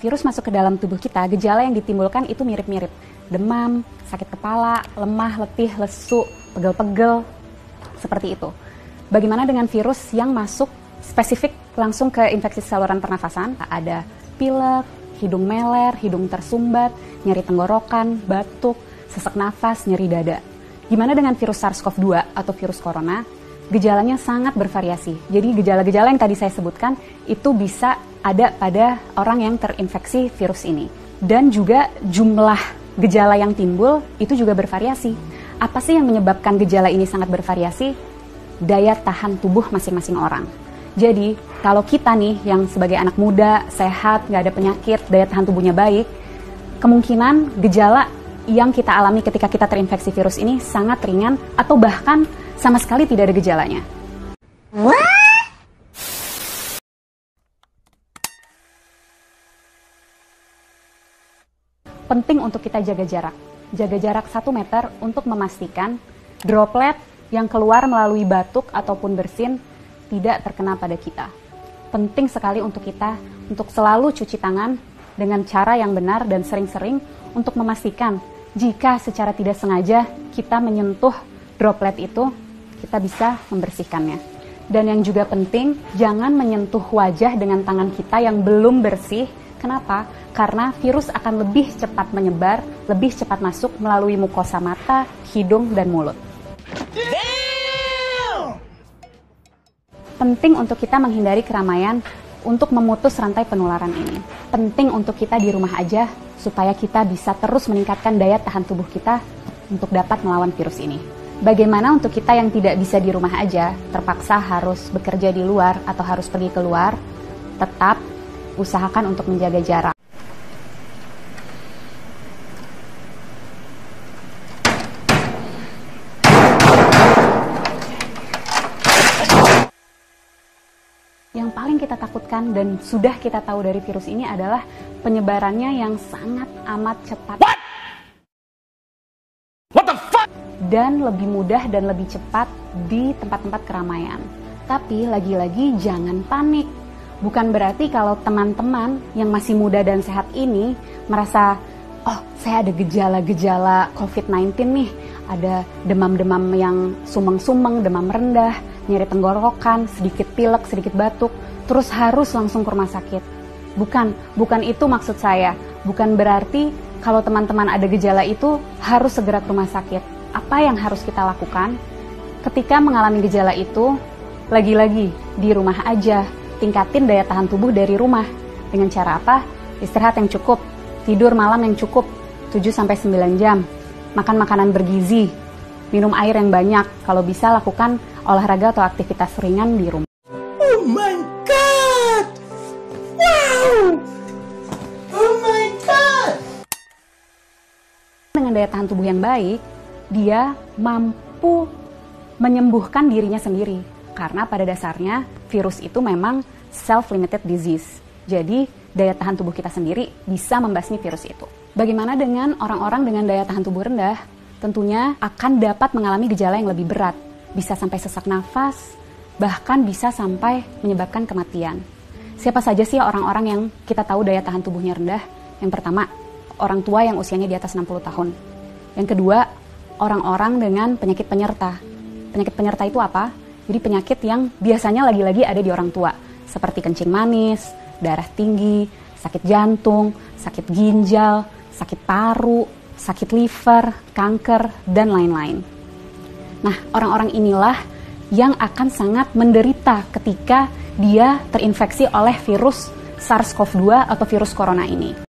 virus masuk ke dalam tubuh kita, gejala yang ditimbulkan itu mirip-mirip. Demam, sakit kepala, lemah, letih, lesu, pegel-pegel, seperti itu. Bagaimana dengan virus yang masuk spesifik langsung ke infeksi saluran pernafasan? Ada pilek, hidung meler, hidung tersumbat, nyeri tenggorokan, batuk, sesak nafas, nyeri dada. Gimana dengan virus SARS-CoV-2 atau virus corona? Gejalanya sangat bervariasi. Jadi gejala-gejala yang tadi saya sebutkan itu bisa ada pada orang yang terinfeksi virus ini. Dan juga jumlah gejala yang timbul itu juga bervariasi. Apa sih yang menyebabkan gejala ini sangat bervariasi? Daya tahan tubuh masing-masing orang. Jadi kalau kita nih yang sebagai anak muda, sehat, nggak ada penyakit, daya tahan tubuhnya baik, kemungkinan gejala yang kita alami ketika kita terinfeksi virus ini sangat ringan atau bahkan sama sekali tidak ada gejalanya. Penting untuk kita jaga jarak. Jaga jarak 1 meter untuk memastikan droplet yang keluar melalui batuk ataupun bersin tidak terkena pada kita. Penting sekali untuk kita untuk selalu cuci tangan dengan cara yang benar dan sering-sering untuk memastikan jika secara tidak sengaja kita menyentuh droplet itu, kita bisa membersihkannya. Dan yang juga penting, jangan menyentuh wajah dengan tangan kita yang belum bersih. Kenapa? Karena virus akan lebih cepat menyebar, lebih cepat masuk melalui mukosa mata, hidung, dan mulut. Penting untuk kita menghindari keramaian untuk memutus rantai penularan ini. Penting untuk kita di rumah aja supaya kita bisa terus meningkatkan daya tahan tubuh kita untuk dapat melawan virus ini. Bagaimana untuk kita yang tidak bisa di rumah aja, terpaksa harus bekerja di luar atau harus pergi keluar, tetap usahakan untuk menjaga jarak. Yang paling kita takutkan dan sudah kita tahu dari virus ini adalah penyebarannya yang sangat amat cepat. What the fuck? Dan lebih mudah dan lebih cepat di tempat-tempat keramaian. Tapi lagi-lagi jangan panik. Bukan berarti kalau teman-teman yang masih muda dan sehat ini merasa, oh saya ada gejala-gejala COVID-19 nih. Ada demam-demam yang sumeng-sumeng, demam rendah, nyeri tenggorokan, sedikit pilek, sedikit batuk, terus harus langsung ke rumah sakit. Bukan itu maksud saya. Bukan berarti kalau teman-teman ada gejala itu harus segera ke rumah sakit. Apa yang harus kita lakukan ketika mengalami gejala itu? Lagi-lagi di rumah aja, tingkatin daya tahan tubuh dari rumah. Dengan cara apa? Istirahat yang cukup, tidur malam yang cukup, 7-9 jam, makan makanan bergizi, minum air yang banyak, kalau bisa lakukan olahraga atau aktivitas ringan di rumah. Oh my God! Wow! Oh my God! Dengan daya tahan tubuh yang baik, dia mampu menyembuhkan dirinya sendiri. Karena pada dasarnya virus itu memang self-limited disease. Jadi daya tahan tubuh kita sendiri bisa membasmi virus itu. Bagaimana dengan orang-orang dengan daya tahan tubuh rendah? Tentunya akan dapat mengalami gejala yang lebih berat. Bisa sampai sesak nafas, bahkan bisa sampai menyebabkan kematian. Siapa saja sih orang-orang yang kita tahu daya tahan tubuhnya rendah? Yang pertama, orang tua yang usianya di atas 60 tahun. Yang kedua, orang-orang dengan penyakit penyerta. Penyakit penyerta itu apa? Jadi penyakit yang biasanya lagi-lagi ada di orang tua. Seperti kencing manis, darah tinggi, sakit jantung, sakit ginjal, sakit paru, sakit liver, kanker, dan lain-lain. Nah, orang-orang inilah yang akan sangat menderita ketika dia terinfeksi oleh virus SARS-CoV-2 atau virus corona ini.